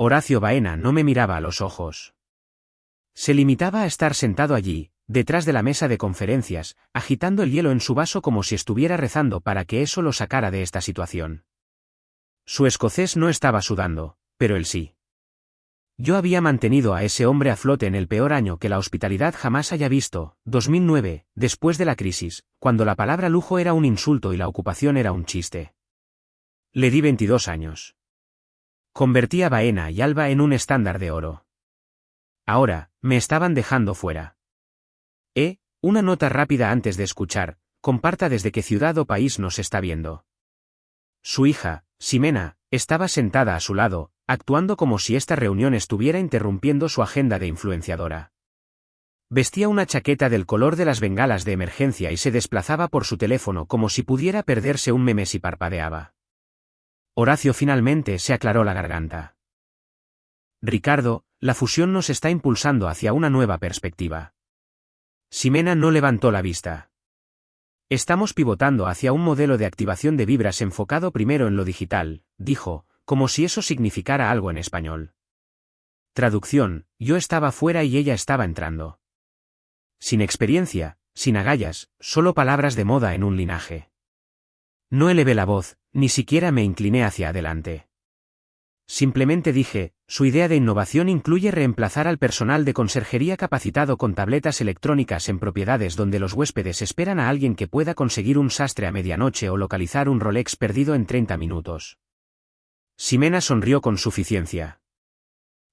Horacio Baena no me miraba a los ojos. Se limitaba a estar sentado allí, detrás de la mesa de conferencias, agitando el hielo en su vaso como si estuviera rezando para que eso lo sacara de esta situación. Su escocés no estaba sudando, pero él sí. Yo había mantenido a ese hombre a flote en el peor año que la hospitalidad jamás haya visto, 2009, después de la crisis, cuando la palabra lujo era un insulto y la ocupación era un chiste. Le di 22 años. Convertí a Baena y Alba en un estándar de oro. Ahora, me estaban dejando fuera. Una nota rápida antes de escuchar, comparta desde qué ciudad o país nos está viendo. Su hija, Ximena, estaba sentada a su lado, actuando como si esta reunión estuviera interrumpiendo su agenda de influenciadora. Vestía una chaqueta del color de las bengalas de emergencia y se desplazaba por su teléfono como si pudiera perderse un meme si parpadeaba. Horacio finalmente se aclaró la garganta. Ricardo, la fusión nos está impulsando hacia una nueva perspectiva. Ximena no levantó la vista. Estamos pivotando hacia un modelo de activación de vibras enfocado primero en lo digital, dijo, como si eso significara algo en español. Traducción, yo estaba fuera y ella estaba entrando. Sin experiencia, sin agallas, solo palabras de moda en un linaje. No elevé la voz, ni siquiera me incliné hacia adelante. Simplemente dije, su idea de innovación incluye reemplazar al personal de conserjería capacitado con tabletas electrónicas en propiedades donde los huéspedes esperan a alguien que pueda conseguir un sastre a medianoche o localizar un Rolex perdido en 30 minutos. Ximena sonrió con suficiencia.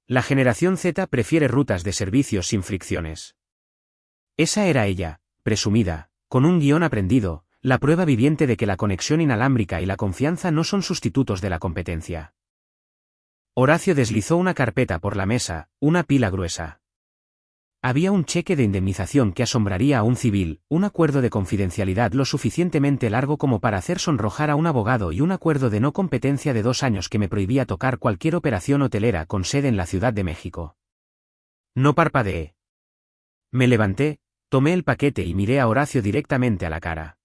La generación Z prefiere rutas de servicios sin fricciones. Esa era ella, presumida, con un guión aprendido, la prueba viviente de que la conexión inalámbrica y la confianza no son sustitutos de la competencia. Horacio deslizó una carpeta por la mesa, una pila gruesa. Había un cheque de indemnización que asombraría a un civil, un acuerdo de confidencialidad lo suficientemente largo como para hacer sonrojar a un abogado y un acuerdo de no competencia de 2 años que me prohibía tocar cualquier operación hotelera con sede en la Ciudad de México. No parpadeé. Me levanté, tomé el paquete y miré a Horacio directamente a la cara.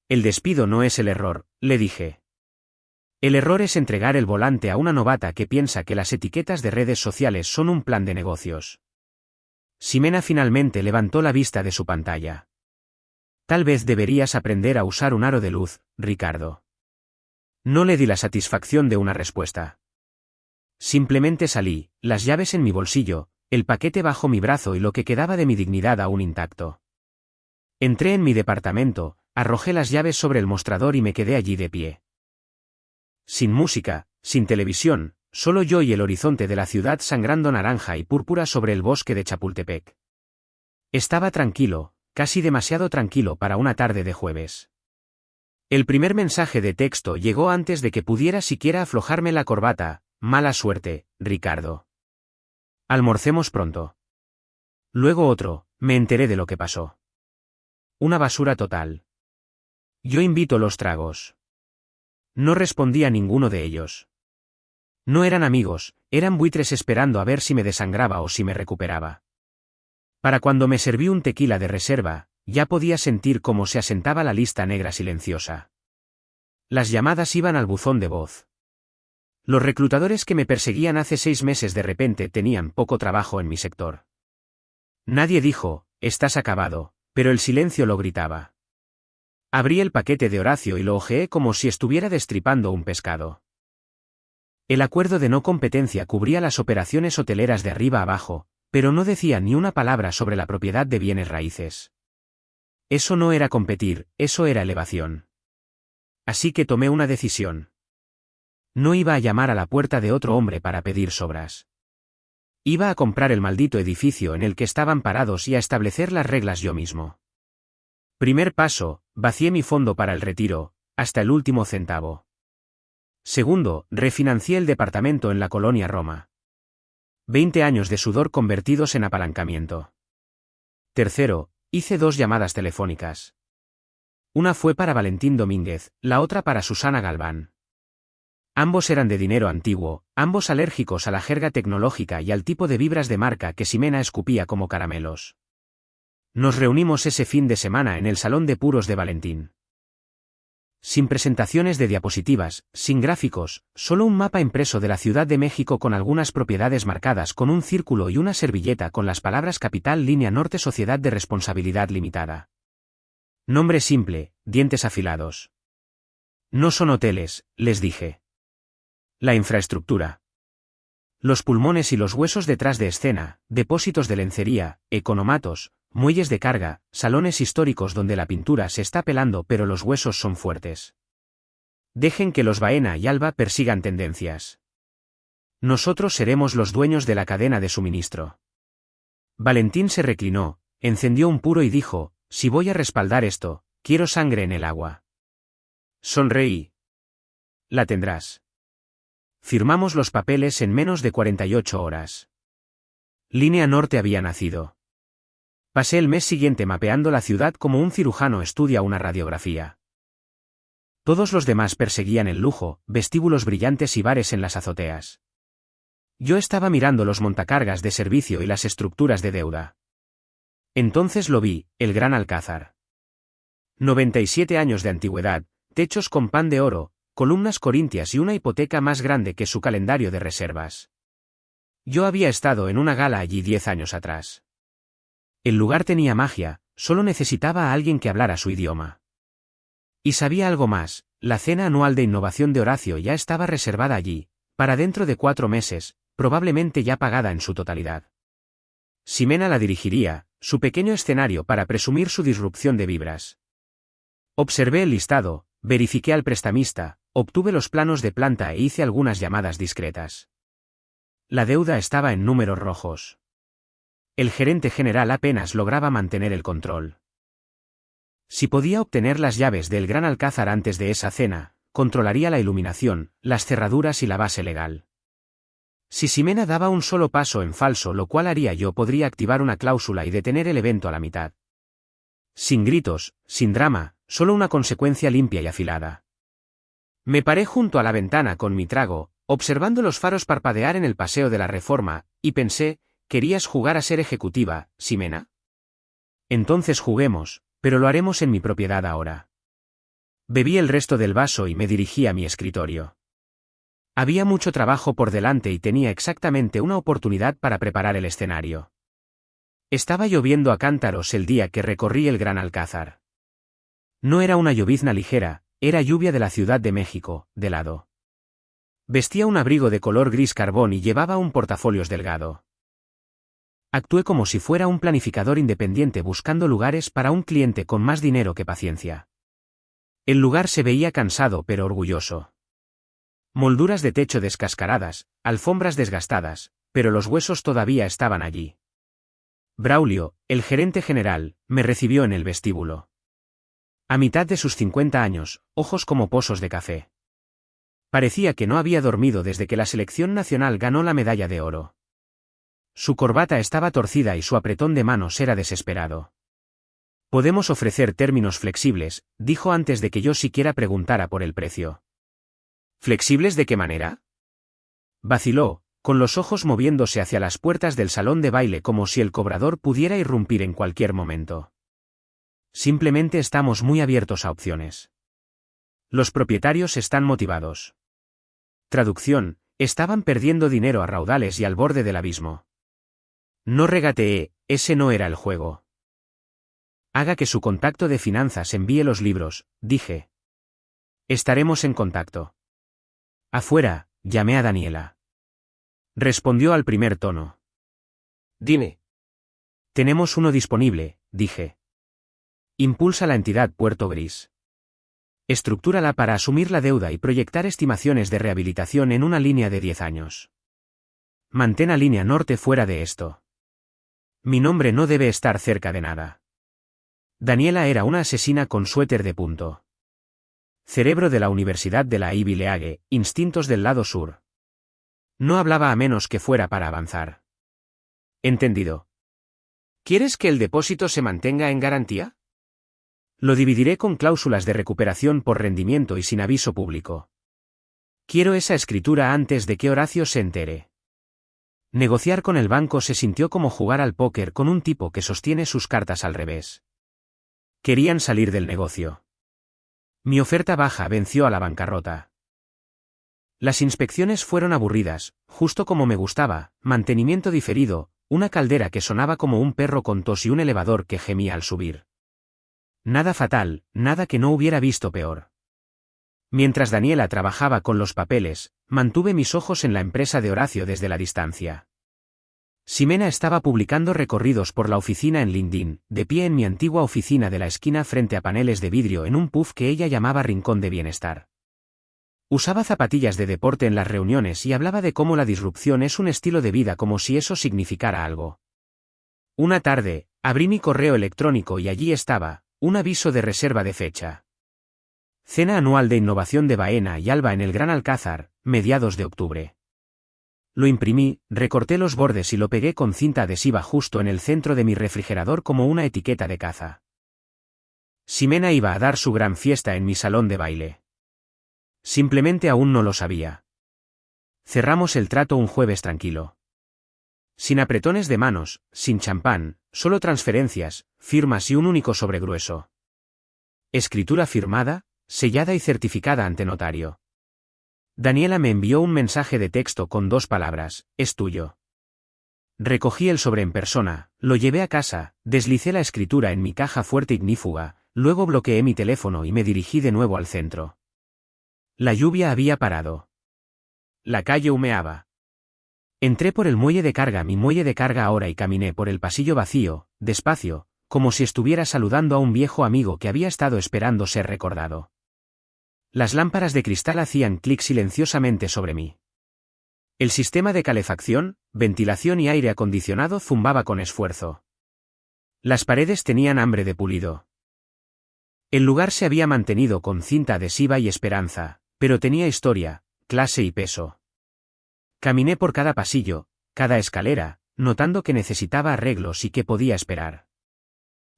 El despido no es el error, le dije. El error es entregar el volante a una novata que piensa que las etiquetas de redes sociales son un plan de negocios. Ximena finalmente levantó la vista de su pantalla. Tal vez deberías aprender a usar un aro de luz, Ricardo. No le di la satisfacción de una respuesta. Simplemente salí, las llaves en mi bolsillo, el paquete bajo mi brazo y lo que quedaba de mi dignidad aún intacto. Entré en mi departamento, arrojé las llaves sobre el mostrador y me quedé allí de pie. Sin música, sin televisión, solo yo y el horizonte de la ciudad sangrando naranja y púrpura sobre el bosque de Chapultepec. Estaba tranquilo, casi demasiado tranquilo para una tarde de jueves. El primer mensaje de texto llegó antes de que pudiera siquiera aflojarme la corbata. Mala suerte, Ricardo. Almorcemos pronto. Luego otro, me enteré de lo que pasó. Una basura total. Yo invito los tragos. No respondí a ninguno de ellos. No eran amigos, eran buitres esperando a ver si me desangraba o si me recuperaba. Para cuando me serví un tequila de reserva, ya podía sentir cómo se asentaba la lista negra silenciosa. Las llamadas iban al buzón de voz. Los reclutadores que me perseguían hace 6 meses de repente tenían poco trabajo en mi sector. Nadie dijo, estás acabado, pero el silencio lo gritaba. Abrí el paquete de Horacio y lo hojeé como si estuviera destripando un pescado. El acuerdo de no competencia cubría las operaciones hoteleras de arriba a abajo, pero no decía ni una palabra sobre la propiedad de bienes raíces. Eso no era competir, eso era elevación. Así que tomé una decisión. No iba a llamar a la puerta de otro hombre para pedir sobras. Iba a comprar el maldito edificio en el que estaban parados y a establecer las reglas yo mismo. Primer paso, vacié mi fondo para el retiro, hasta el último centavo. Segundo, refinancié el departamento en la colonia Roma. 20 años de sudor convertidos en apalancamiento. Tercero, hice 2 llamadas telefónicas. Una fue para Valentín Domínguez, la otra para Susana Galván. Ambos eran de dinero antiguo, ambos alérgicos a la jerga tecnológica y al tipo de vibras de marca que Ximena escupía como caramelos. Nos reunimos ese fin de semana en el Salón de Puros de Valentín. sin presentaciones de diapositivas, sin gráficos, solo un mapa impreso de la Ciudad de México con algunas propiedades marcadas con un círculo y una servilleta con las palabras Capital Línea Norte Sociedad de Responsabilidad Limitada. Nombre simple, dientes afilados. No son hoteles, les dije. La infraestructura. Los pulmones y los huesos detrás de escena, depósitos de lencería, economatos, muelles de carga, salones históricos donde la pintura se está pelando pero los huesos son fuertes. Dejen que los Baena y Alba persigan tendencias. Nosotros seremos los dueños de la cadena de suministro. Valentín se reclinó, encendió un puro y dijo, si voy a respaldar esto, quiero sangre en el agua. Sonreí. La tendrás. Firmamos los papeles en menos de 48 horas. Línea Norte había nacido. Pasé el mes siguiente mapeando la ciudad como un cirujano estudia una radiografía. Todos los demás perseguían el lujo, vestíbulos brillantes y bares en las azoteas. Yo estaba mirando los montacargas de servicio y las estructuras de deuda. Entonces lo vi, el Gran Alcázar. 97 años de antigüedad, techos con pan de oro, columnas corintias y una hipoteca más grande que su calendario de reservas. Yo había estado en una gala allí 10 años atrás. El lugar tenía magia, solo necesitaba a alguien que hablara su idioma. Y sabía algo más, la cena anual de innovación de Horacio ya estaba reservada allí, para dentro de 4 meses, probablemente ya pagada en su totalidad. Ximena la dirigiría, su pequeño escenario para presumir su disrupción de vibras. Observé el listado, verifiqué al prestamista, obtuve los planos de planta e hice algunas llamadas discretas. La deuda estaba en números rojos. El gerente general apenas lograba mantener el control. Si podía obtener las llaves del Gran Alcázar antes de esa cena, controlaría la iluminación, las cerraduras y la base legal. Si Ximena daba un solo paso en falso, lo cual haría yo, podría activar una cláusula y detener el evento a la mitad. Sin gritos, sin drama, solo una consecuencia limpia y afilada. Me paré junto a la ventana con mi trago, observando los faros parpadear en el paseo de la Reforma, y pensé, ¿querías jugar a ser ejecutiva, Ximena? Entonces juguemos, pero lo haremos en mi propiedad ahora. Bebí el resto del vaso y me dirigí a mi escritorio. Había mucho trabajo por delante y tenía exactamente una oportunidad para preparar el escenario. Estaba lloviendo a cántaros el día que recorrí el Gran Alcázar. No era una llovizna ligera, era lluvia de la Ciudad de México, de lado. Vestía un abrigo de color gris carbón y llevaba un portafolios delgado. Actué como si fuera un planificador independiente buscando lugares para un cliente con más dinero que paciencia. El lugar se veía cansado pero orgulloso. Molduras de techo descascaradas, alfombras desgastadas, pero los huesos todavía estaban allí. Braulio, el gerente general, me recibió en el vestíbulo. A mitad de sus 50 años, ojos como pozos de café. Parecía que no había dormido desde que la selección nacional ganó la medalla de oro. Su corbata estaba torcida y su apretón de manos era desesperado. Podemos ofrecer términos flexibles, dijo antes de que yo siquiera preguntara por el precio. ¿Flexibles de qué manera? Vaciló, con los ojos moviéndose hacia las puertas del salón de baile como si el cobrador pudiera irrumpir en cualquier momento. Simplemente estamos muy abiertos a opciones. Los propietarios están motivados. Traducción, estaban perdiendo dinero a raudales y al borde del abismo. No regateé, ese no era el juego. Haga que su contacto de finanzas envíe los libros, dije. Estaremos en contacto. Afuera, llamé a Daniela. Respondió al primer tono. Dime. Tenemos uno disponible, dije. Impulsa la entidad Puerto Gris. Estructúrala para asumir la deuda y proyectar estimaciones de rehabilitación en una línea de 10 años. Mantén a Línea Norte fuera de esto. Mi nombre no debe estar cerca de nada. Daniela era una asesina con suéter de punto. Cerebro de la Universidad de la Ivy League, instintos del lado sur. No hablaba a menos que fuera para avanzar. Entendido. ¿Quieres que el depósito se mantenga en garantía? Lo dividiré con cláusulas de recuperación por rendimiento y sin aviso público. Quiero esa escritura antes de que Horacio se entere. Negociar con el banco se sintió como jugar al póker con un tipo que sostiene sus cartas al revés. Querían salir del negocio. Mi oferta baja venció a la bancarrota. Las inspecciones fueron aburridas, justo como me gustaba, mantenimiento diferido, una caldera que sonaba como un perro con tos y un elevador que gemía al subir. Nada fatal, nada que no hubiera visto peor. Mientras Daniela trabajaba con los papeles, mantuve mis ojos en la empresa de Horacio desde la distancia. Ximena estaba publicando recorridos por la oficina en LinkedIn, de pie en mi antigua oficina de la esquina frente a paneles de vidrio en un pub que ella llamaba Rincón de Bienestar. Usaba zapatillas de deporte en las reuniones y hablaba de cómo la disrupción es un estilo de vida como si eso significara algo. Una tarde, abrí mi correo electrónico y allí estaba, un aviso de reserva de fecha. Cena anual de innovación de Baena y Alba en el Gran Alcázar, mediados de octubre. Lo imprimí, recorté los bordes y lo pegué con cinta adhesiva justo en el centro de mi refrigerador como una etiqueta de caza. Ximena iba a dar su gran fiesta en mi salón de baile. Simplemente aún no lo sabía. Cerramos el trato un jueves tranquilo. Sin apretones de manos, sin champán, solo transferencias, firmas y un único sobregrueso. Escritura firmada, sellada y certificada ante notario. Daniela me envió un mensaje de texto con 2 palabras, es tuyo. Recogí el sobre en persona, lo llevé a casa, deslicé la escritura en mi caja fuerte ignífuga, luego bloqueé mi teléfono y me dirigí de nuevo al centro. La lluvia había parado. La calle humeaba. Entré por el muelle de carga, mi muelle de carga ahora, y caminé por el pasillo vacío, despacio, como si estuviera saludando a un viejo amigo que había estado esperando ser recordado. Las lámparas de cristal hacían clic silenciosamente sobre mí. El sistema de calefacción, ventilación y aire acondicionado zumbaba con esfuerzo. Las paredes tenían hambre de pulido. El lugar se había mantenido con cinta adhesiva y esperanza, pero tenía historia, clase y peso. Caminé por cada pasillo, cada escalera, notando que necesitaba arreglos y que podía esperar.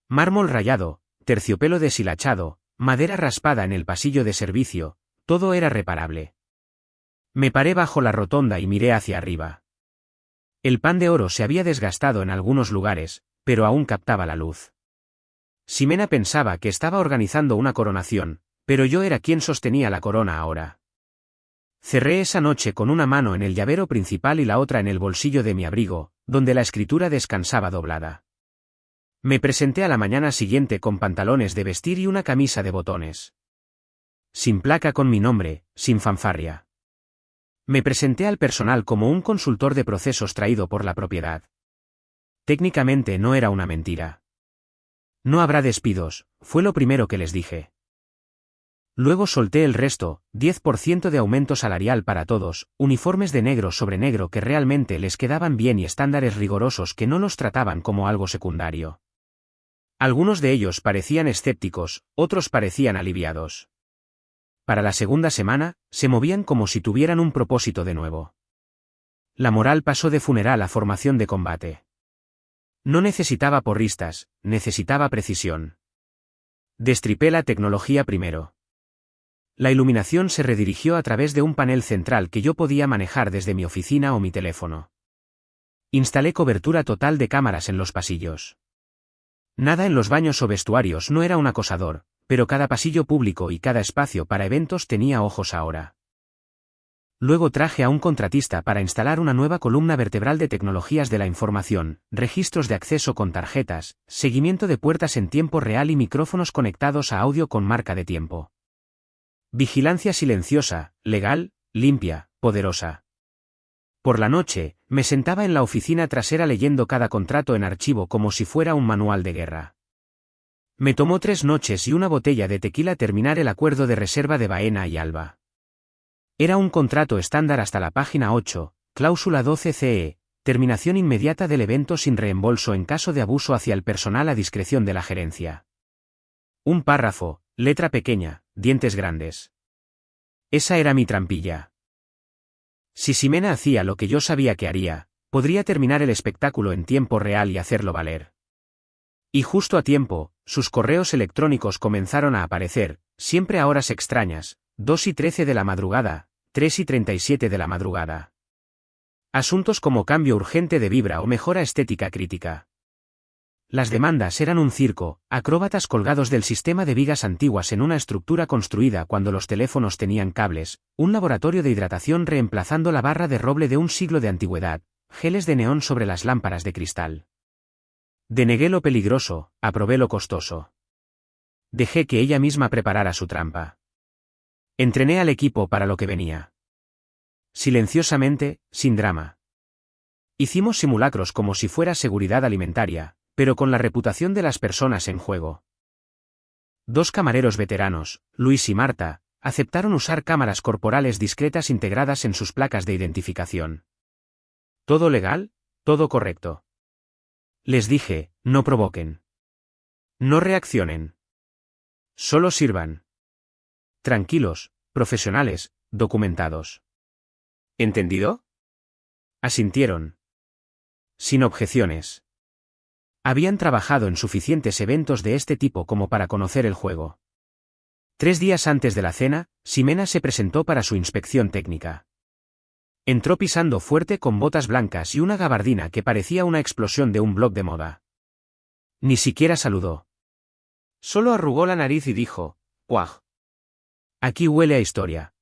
Mármol rayado, terciopelo deshilachado, madera raspada en el pasillo de servicio, todo era reparable. Me paré bajo la rotonda y miré hacia arriba. El pan de oro se había desgastado en algunos lugares, pero aún captaba la luz. Ximena pensaba que estaba organizando una coronación, pero yo era quien sostenía la corona ahora. Cerré esa noche con una mano en el llavero principal y la otra en el bolsillo de mi abrigo, donde la escritura descansaba doblada. Me presenté a la mañana siguiente con pantalones de vestir y una camisa de botones. Sin placa con mi nombre, sin fanfarria. Me presenté al personal como un consultor de procesos traído por la propiedad. Técnicamente no era una mentira. No habrá despidos, fue lo primero que les dije. Luego solté el resto, 10% de aumento salarial para todos, uniformes de negro sobre negro que realmente les quedaban bien y estándares rigurosos que no los trataban como algo secundario. Algunos de ellos parecían escépticos, otros parecían aliviados. Para la segunda semana, se movían como si tuvieran un propósito de nuevo. La moral pasó de funeral a formación de combate. No necesitaba porristas, necesitaba precisión. Destripé la tecnología primero. La iluminación se redirigió a través de un panel central que yo podía manejar desde mi oficina o mi teléfono. Instalé cobertura total de cámaras en los pasillos. Nada en los baños o vestuarios no era un acosador, pero cada pasillo público y cada espacio para eventos tenía ojos ahora. Luego traje a un contratista para instalar una nueva columna vertebral de tecnologías de la información, registros de acceso con tarjetas, seguimiento de puertas en tiempo real y micrófonos conectados a audio con marca de tiempo. Vigilancia silenciosa, legal, limpia, poderosa. Por la noche, me sentaba en la oficina trasera leyendo cada contrato en archivo como si fuera un manual de guerra. Me tomó 3 noches y una botella de tequila terminar el acuerdo de reserva de Baena y Alba. Era un contrato estándar hasta la página 8, cláusula 12 CE, terminación inmediata del evento sin reembolso en caso de abuso hacia el personal a discreción de la gerencia. Un párrafo, letra pequeña, dientes grandes. Esa era mi trampilla. Si Ximena hacía lo que yo sabía que haría, podría terminar el espectáculo en tiempo real y hacerlo valer. Y justo a tiempo, sus correos electrónicos comenzaron a aparecer, siempre a horas extrañas, 2:13 de la madrugada, 3:37 de la madrugada. Asuntos como cambio urgente de vibra o mejora estética crítica. Las demandas eran un circo, acróbatas colgados del sistema de vigas antiguas en una estructura construida cuando los teléfonos tenían cables, un laboratorio de hidratación reemplazando la barra de roble de un siglo de antigüedad, geles de neón sobre las lámparas de cristal. Denegué lo peligroso, aprobé lo costoso. Dejé que ella misma preparara su trampa. Entrené al equipo para lo que venía. Silenciosamente, sin drama. Hicimos simulacros como si fuera seguridad alimentaria, pero con la reputación de las personas en juego. 2 camareros veteranos, Luis y Marta, aceptaron usar cámaras corporales discretas integradas en sus placas de identificación. ¿Todo legal? Todo correcto. Les dije, no provoquen. No reaccionen. Solo sirvan. Tranquilos, profesionales, documentados. ¿Entendido? Asintieron. Sin objeciones. Habían trabajado en suficientes eventos de este tipo como para conocer el juego. 3 días antes de la cena, Ximena se presentó para su inspección técnica. Entró pisando fuerte con botas blancas y una gabardina que parecía una explosión de un blog de moda. Ni siquiera saludó. Solo arrugó la nariz y dijo, «Puaj. Aquí huele a historia».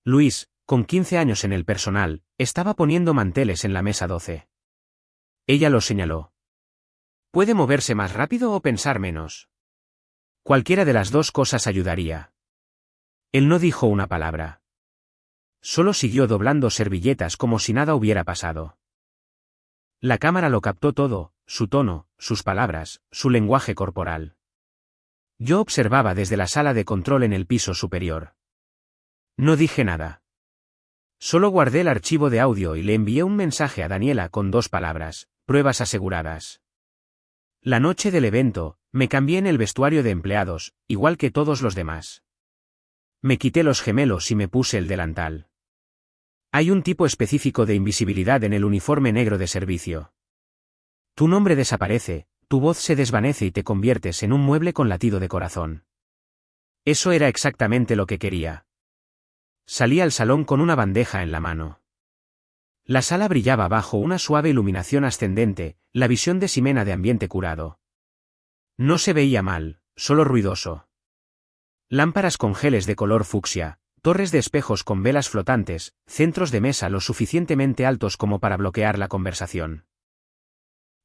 Luis, con 15 años en el personal, estaba poniendo manteles en la mesa 12. Ella lo señaló. ¿Puede moverse más rápido o pensar menos? Cualquiera de las 2 cosas ayudaría. Él no dijo una palabra. Solo siguió doblando servilletas como si nada hubiera pasado. La cámara lo captó todo, su tono, sus palabras, su lenguaje corporal. Yo observaba desde la sala de control en el piso superior. No dije nada. Solo guardé el archivo de audio y le envié un mensaje a Daniela con 2 palabras, pruebas aseguradas. La noche del evento, me cambié en el vestuario de empleados, igual que todos los demás. Me quité los gemelos y me puse el delantal. Hay un tipo específico de invisibilidad en el uniforme negro de servicio. Tu nombre desaparece, tu voz se desvanece y te conviertes en un mueble con latido de corazón. Eso era exactamente lo que quería. Salí al salón con una bandeja en la mano. La sala brillaba bajo una suave iluminación ascendente, la visión de Ximena de ambiente curado. No se veía mal, solo ruidoso. Lámparas con geles de color fucsia, torres de espejos con velas flotantes, centros de mesa lo suficientemente altos como para bloquear la conversación.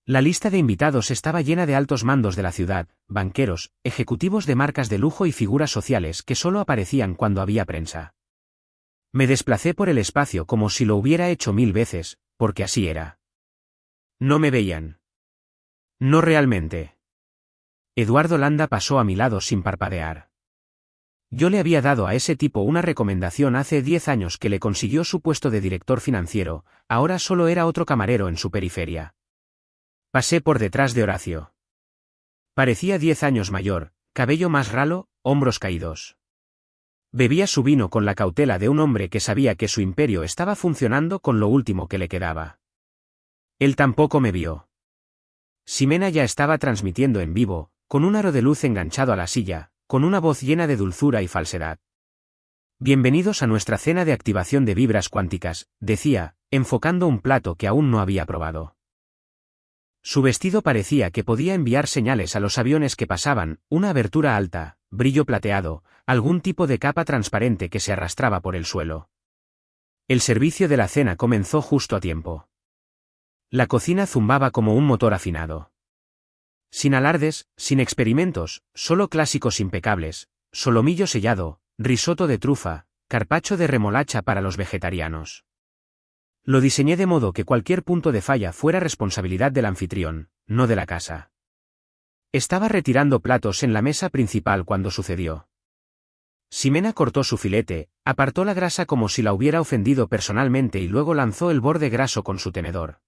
La lista de invitados estaba llena de altos mandos de la ciudad, banqueros, ejecutivos de marcas de lujo y figuras sociales que solo aparecían cuando había prensa. Me desplacé por el espacio como si lo hubiera hecho 1000 veces, porque así era. No me veían. No realmente. Eduardo Landa pasó a mi lado sin parpadear. Yo le había dado a ese tipo una recomendación hace 10 años que le consiguió su puesto de director financiero, ahora solo era otro camarero en su periferia. Pasé por detrás de Horacio. Parecía 10 años mayor, cabello más ralo, hombros caídos. Bebía su vino con la cautela de un hombre que sabía que su imperio estaba funcionando con lo último que le quedaba. Él tampoco me vio. Ximena ya estaba transmitiendo en vivo, con un aro de luz enganchado a la silla, con una voz llena de dulzura y falsedad. Bienvenidos a nuestra cena de activación de vibras cuánticas, decía, enfocando un plato que aún no había probado. Su vestido parecía que podía enviar señales a los aviones que pasaban, una abertura alta, brillo plateado, algún tipo de capa transparente que se arrastraba por el suelo. El servicio de la cena comenzó justo a tiempo. La cocina zumbaba como un motor afinado. Sin alardes, sin experimentos, solo clásicos impecables, solomillo sellado, risotto de trufa, carpaccio de remolacha para los vegetarianos. Lo diseñé de modo que cualquier punto de falla fuera responsabilidad del anfitrión, no de la casa. Estaba retirando platos en la mesa principal cuando sucedió. Ximena cortó su filete, apartó la grasa como si la hubiera ofendido personalmente y luego lanzó el borde graso con su tenedor.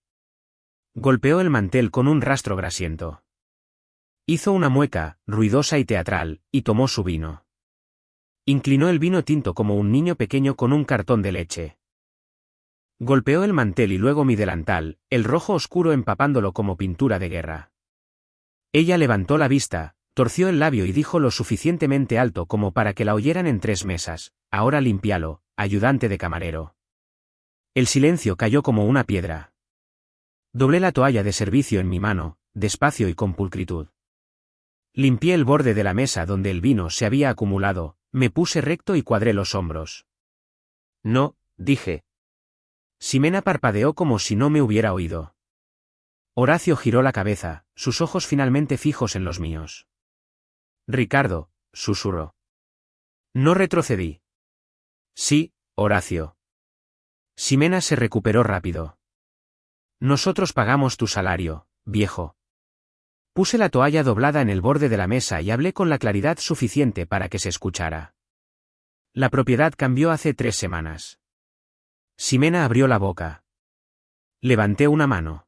Golpeó el mantel con un rastro grasiento. Hizo una mueca, ruidosa y teatral, y tomó su vino. Inclinó el vino tinto como un niño pequeño con un cartón de leche. Golpeó el mantel y luego mi delantal, el rojo oscuro empapándolo como pintura de guerra. Ella levantó la vista, torció el labio y dijo lo suficientemente alto como para que la oyeran en 3 mesas, ahora límpialo, ayudante de camarero. El silencio cayó como una piedra. Doblé la toalla de servicio en mi mano, despacio y con pulcritud. Limpié el borde de la mesa donde el vino se había acumulado, me puse recto y cuadré los hombros. No, dije. Ximena parpadeó como si no me hubiera oído. Horacio giró la cabeza, sus ojos finalmente fijos en los míos. Ricardo, susurró. No retrocedí. Sí, Horacio. Ximena se recuperó rápido. Nosotros pagamos tu salario, viejo. Puse la toalla doblada en el borde de la mesa y hablé con la claridad suficiente para que se escuchara. La propiedad cambió hace 3 semanas. Ximena abrió la boca. Levanté una mano.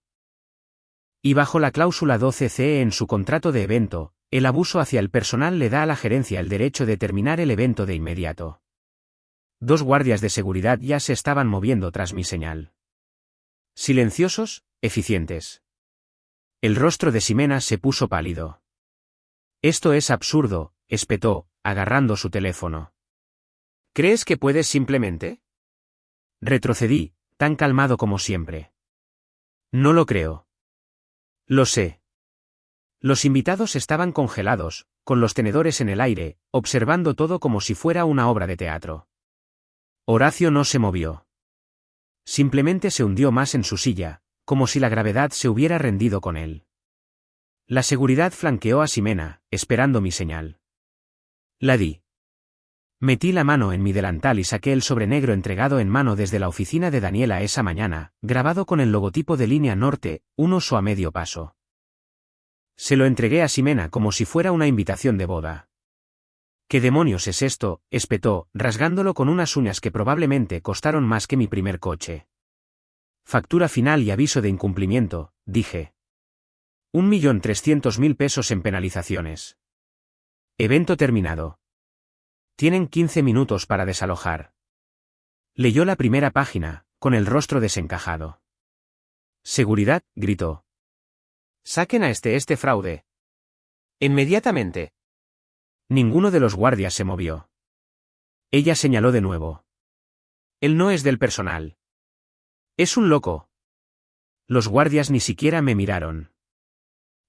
Y bajo la cláusula 12C en su contrato de evento, el abuso hacia el personal le da a la gerencia el derecho de terminar el evento de inmediato. 2 guardias de seguridad ya se estaban moviendo tras mi señal. Silenciosos, eficientes. El rostro de Ximena se puso pálido. Esto es absurdo, espetó, agarrando su teléfono. ¿Crees que puedes simplemente? Retrocedí, tan calmado como siempre. No lo creo. Lo sé. Los invitados estaban congelados, con los tenedores en el aire, observando todo como si fuera una obra de teatro. Horacio no se movió. Simplemente se hundió más en su silla, como si la gravedad se hubiera rendido con él. La seguridad flanqueó a Ximena, esperando mi señal. La di. Metí la mano en mi delantal y saqué el sobre negro entregado en mano desde la oficina de Daniela esa mañana, grabado con el logotipo de Línea Norte, un oso a medio paso. Se lo entregué a Ximena como si fuera una invitación de boda. ¿Qué demonios es esto?, espetó, rasgándolo con unas uñas que probablemente costaron más que mi primer coche. Factura final y aviso de incumplimiento, dije. 1.300.000 pesos en penalizaciones. Evento terminado. Tienen 15 minutos para desalojar. Leyó la primera página, con el rostro desencajado. Seguridad, gritó. Saquen a este fraude. Inmediatamente. Ninguno de los guardias se movió. Ella señaló de nuevo. Él no es del personal. Es un loco. Los guardias ni siquiera me miraron.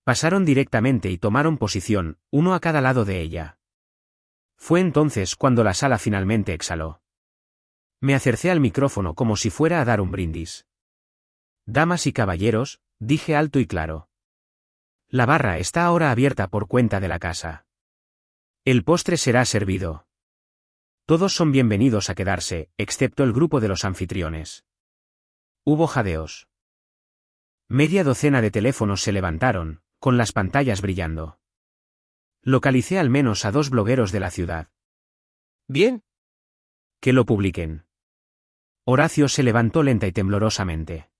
Pasaron directamente y tomaron posición, uno a cada lado de ella. Fue entonces cuando la sala finalmente exhaló. Me acercé al micrófono como si fuera a dar un brindis. Damas y caballeros, dije alto y claro. La barra está ahora abierta por cuenta de la casa. El postre será servido. Todos son bienvenidos a quedarse, excepto el grupo de los anfitriones. Hubo jadeos. Media docena de teléfonos se levantaron, con las pantallas brillando. Localicé al menos a 2 blogueros de la ciudad. Bien. Que lo publiquen. Horacio se levantó lenta y temblorosamente.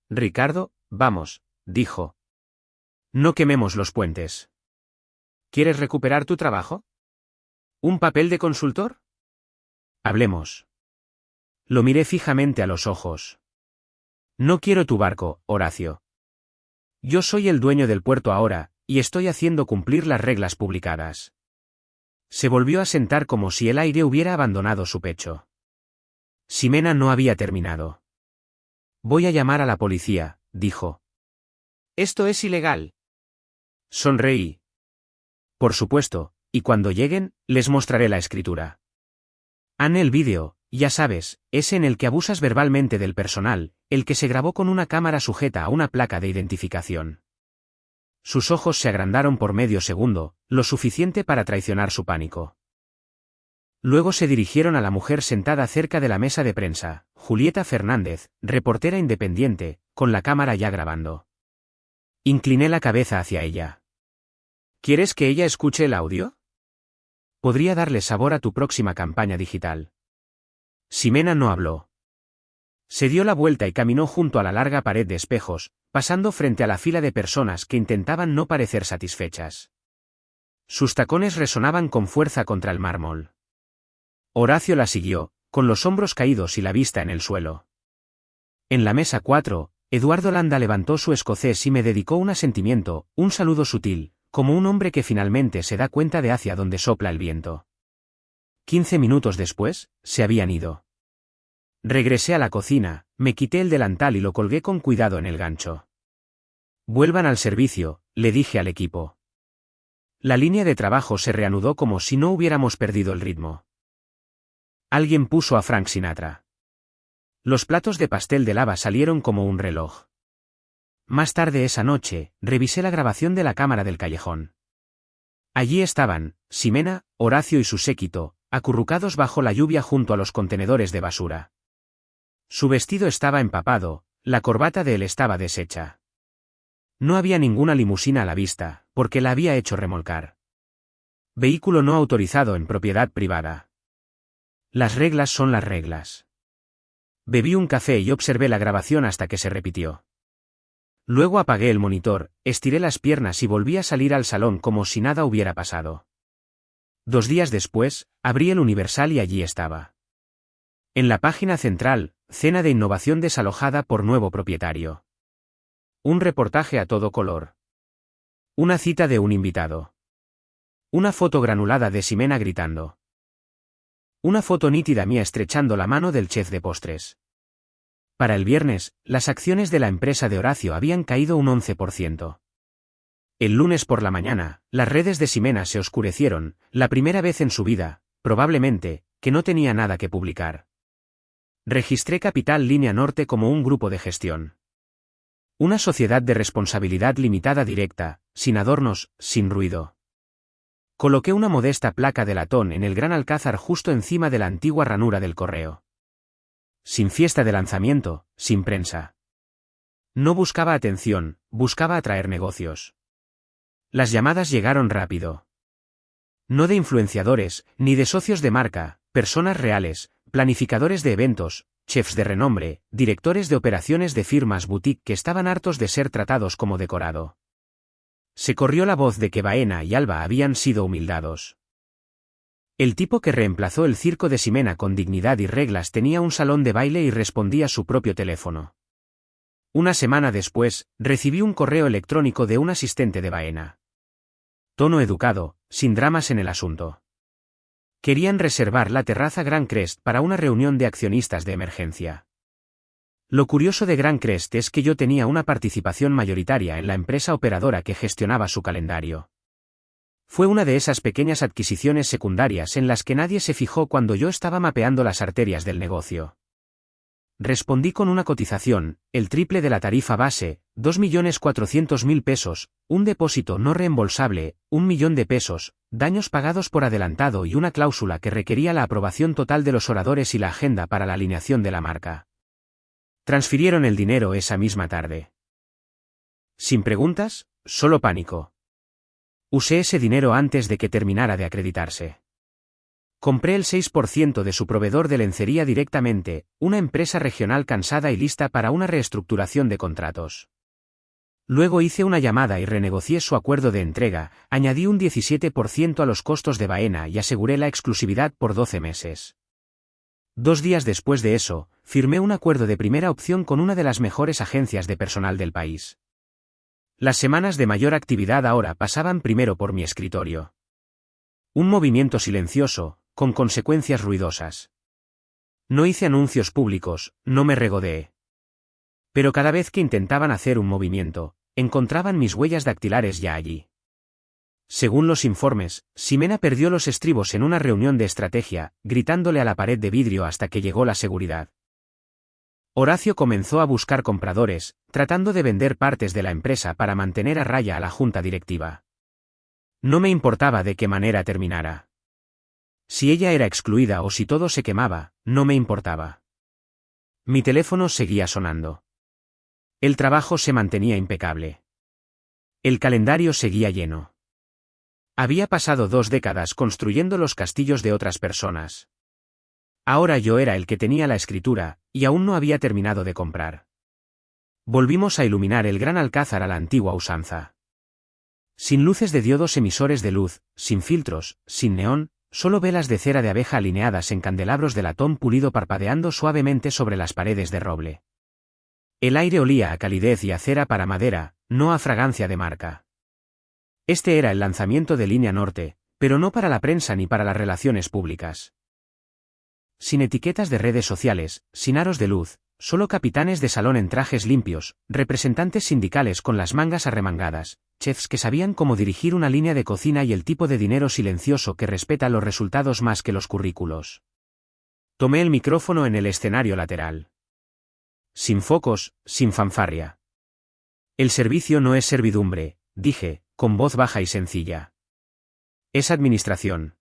Ricardo, vamos, dijo. No quememos los puentes. ¿Quieres recuperar tu trabajo? ¿Un papel de consultor? Hablemos. Lo miré fijamente a los ojos. No quiero tu barco, Horacio. Yo soy el dueño del puerto ahora, y estoy haciendo cumplir las reglas publicadas. Se volvió a sentar como si el aire hubiera abandonado su pecho. Ximena no había terminado. Voy a llamar a la policía, dijo. Esto es ilegal. Sonreí. Por supuesto, y cuando lleguen, les mostraré la escritura. Han el vídeo, ya sabes, ese en el que abusas verbalmente del personal, el que se grabó con una cámara sujeta a una placa de identificación. Sus ojos se agrandaron por medio segundo, lo suficiente para traicionar su pánico. Luego se dirigieron a la mujer sentada cerca de la mesa de prensa, Julieta Fernández, reportera independiente, con la cámara ya grabando. Incliné la cabeza hacia ella. ¿Quieres que ella escuche el audio? Podría darle sabor a tu próxima campaña digital. Ximena no habló. Se dio la vuelta y caminó junto a la larga pared de espejos, pasando frente a la fila de personas que intentaban no parecer satisfechas. Sus tacones resonaban con fuerza contra el mármol. Horacio la siguió, con los hombros caídos y la vista en el suelo. En la mesa 4, Eduardo Landa levantó su escocés y me dedicó un asentimiento, un saludo sutil, como un hombre que finalmente se da cuenta de hacia dónde sopla el viento. 15 minutos después, se habían ido. Regresé a la cocina, me quité el delantal y lo colgué con cuidado en el gancho. Vuelvan al servicio, le dije al equipo. La línea de trabajo se reanudó como si no hubiéramos perdido el ritmo. Alguien puso a Frank Sinatra. Los platos de pastel de lava salieron como un reloj. Más tarde esa noche, revisé la grabación de la cámara del callejón. Allí estaban, Ximena, Horacio y su séquito, acurrucados bajo la lluvia junto a los contenedores de basura. Su vestido estaba empapado, la corbata de él estaba deshecha. No había ninguna limusina a la vista, porque la había hecho remolcar. Vehículo no autorizado en propiedad privada. Las reglas son las reglas. Bebí un café y observé la grabación hasta que se repitió. Luego apagué el monitor, estiré las piernas y volví a salir al salón como si nada hubiera pasado. 2 días después, abrí el Universal y allí estaba. En la página central, cena de innovación desalojada por nuevo propietario. Un reportaje a todo color. Una cita de un invitado. Una foto granulada de Ximena gritando. Una foto nítida mía estrechando la mano del chef de postres. Para el viernes, las acciones de la empresa de Horacio habían caído un 11%. El lunes por la mañana, las redes de Ximena se oscurecieron, la primera vez en su vida, probablemente, que no tenía nada que publicar. Registré Capital Línea Norte como un grupo de gestión. Una sociedad de responsabilidad limitada directa, sin adornos, sin ruido. Coloqué una modesta placa de latón en el Gran Alcázar justo encima de la antigua ranura del correo. Sin fiesta de lanzamiento, sin prensa. No buscaba atención, buscaba atraer negocios. Las llamadas llegaron rápido. No de influenciadores, ni de socios de marca, personas reales, planificadores de eventos, chefs de renombre, directores de operaciones de firmas boutique que estaban hartos de ser tratados como decorado. Se corrió la voz de que Baena y Alba habían sido humildados. El tipo que reemplazó el circo de Ximena con dignidad y reglas tenía un salón de baile y respondía a su propio teléfono. Una semana después, recibí un correo electrónico de un asistente de Baena. Tono educado, sin dramas en el asunto. Querían reservar la terraza Gran Crest para una reunión de accionistas de emergencia. Lo curioso de Gran Crest es que yo tenía una participación mayoritaria en la empresa operadora que gestionaba su calendario. Fue una de esas pequeñas adquisiciones secundarias en las que nadie se fijó cuando yo estaba mapeando las arterias del negocio. Respondí con una cotización, el triple de la tarifa base, 2.400.000 pesos, un depósito no reembolsable, 1 millón de pesos, daños pagados por adelantado y una cláusula que requería la aprobación total de los oradores y la agenda para la alineación de la marca. Transfirieron el dinero esa misma tarde. Sin preguntas, solo pánico. Usé ese dinero antes de que terminara de acreditarse. Compré el 6% de su proveedor de lencería directamente, una empresa regional cansada y lista para una reestructuración de contratos. Luego hice una llamada y renegocié su acuerdo de entrega, añadí un 17% a los costos de Baena y aseguré la exclusividad por 12 meses. 2 días después de eso, firmé un acuerdo de primera opción con una de las mejores agencias de personal del país. Las semanas de mayor actividad ahora pasaban primero por mi escritorio. Un movimiento silencioso, con consecuencias ruidosas. No hice anuncios públicos, no me regodeé. Pero cada vez que intentaban hacer un movimiento, encontraban mis huellas dactilares ya allí. Según los informes, Ximena perdió los estribos en una reunión de estrategia, gritándole a la pared de vidrio hasta que llegó la seguridad. Horacio comenzó a buscar compradores, tratando de vender partes de la empresa para mantener a raya a la junta directiva. No me importaba de qué manera terminara. Si ella era excluida o si todo se quemaba, no me importaba. Mi teléfono seguía sonando. El trabajo se mantenía impecable. El calendario seguía lleno. Había pasado 2 décadas construyendo los castillos de otras personas. Ahora yo era el que tenía la escritura, y aún no había terminado de comprar. Volvimos a iluminar el Gran Alcázar a la antigua usanza. Sin luces de diodos emisores de luz, sin filtros, sin neón, solo velas de cera de abeja alineadas en candelabros de latón pulido parpadeando suavemente sobre las paredes de roble. El aire olía a calidez y a cera para madera, no a fragancia de marca. Este era el lanzamiento de Línea Norte, pero no para la prensa ni para las relaciones públicas. Sin etiquetas de redes sociales, sin aros de luz, Solo capitanes de salón en trajes limpios, representantes sindicales con las mangas arremangadas, chefs que sabían cómo dirigir una línea de cocina y el tipo de dinero silencioso que respeta los resultados más que los currículos. Tomé el micrófono en el escenario lateral. Sin focos, sin fanfarria. El servicio no es servidumbre, dije, con voz baja y sencilla. Es administración.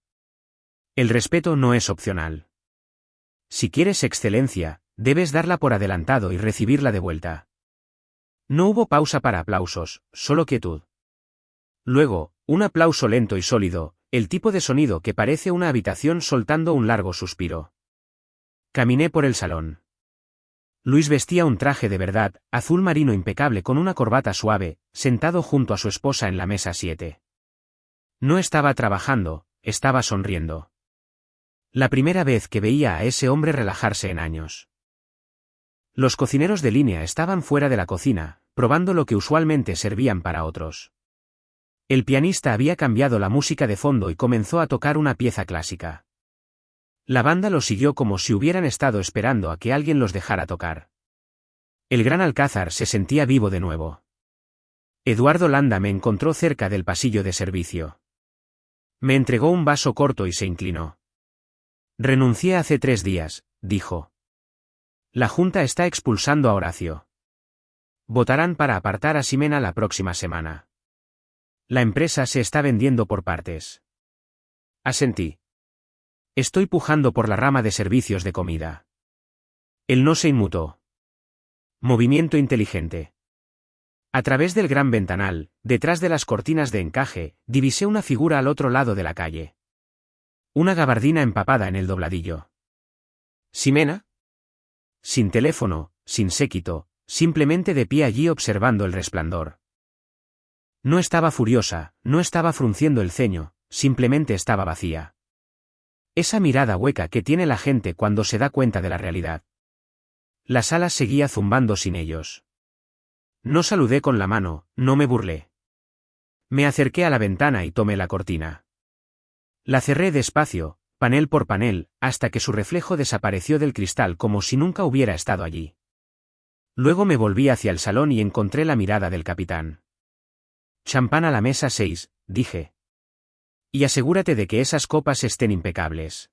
El respeto no es opcional. Si quieres excelencia, debes darla por adelantado y recibirla de vuelta. No hubo pausa para aplausos, solo quietud. Luego, un aplauso lento y sólido, el tipo de sonido que parece una habitación soltando un largo suspiro. Caminé por el salón. Luis vestía un traje de verdad, azul marino impecable con una corbata suave, sentado junto a su esposa en la mesa 7. No estaba trabajando, estaba sonriendo. La primera vez que veía a ese hombre relajarse en años. Los cocineros de línea estaban fuera de la cocina, probando lo que usualmente servían para otros. El pianista había cambiado la música de fondo y comenzó a tocar una pieza clásica. La banda lo siguió como si hubieran estado esperando a que alguien los dejara tocar. El gran alcázar se sentía vivo de nuevo. Eduardo Landa me encontró cerca del pasillo de servicio. Me entregó un vaso corto y se inclinó. Renuncié hace 3 días, dijo. La Junta está expulsando a Horacio. Votarán para apartar a Ximena la próxima semana. La empresa se está vendiendo por partes. Asentí. Estoy pujando por la rama de servicios de comida. Él no se inmutó. Movimiento inteligente. A través del gran ventanal, detrás de las cortinas de encaje, divisé una figura al otro lado de la calle. Una gabardina empapada en el dobladillo. ¿Ximena? Sin teléfono, sin séquito, simplemente de pie allí observando el resplandor. No estaba furiosa, no estaba frunciendo el ceño, simplemente estaba vacía. Esa mirada hueca que tiene la gente cuando se da cuenta de la realidad. La sala seguía zumbando sin ellos. No saludé con la mano, no me burlé. Me acerqué a la ventana y tomé la cortina. La cerré despacio, panel por panel, hasta que su reflejo desapareció del cristal como si nunca hubiera estado allí. Luego me volví hacia el salón y encontré la mirada del capitán. Champán a la mesa 6, dije. Y asegúrate de que esas copas estén impecables.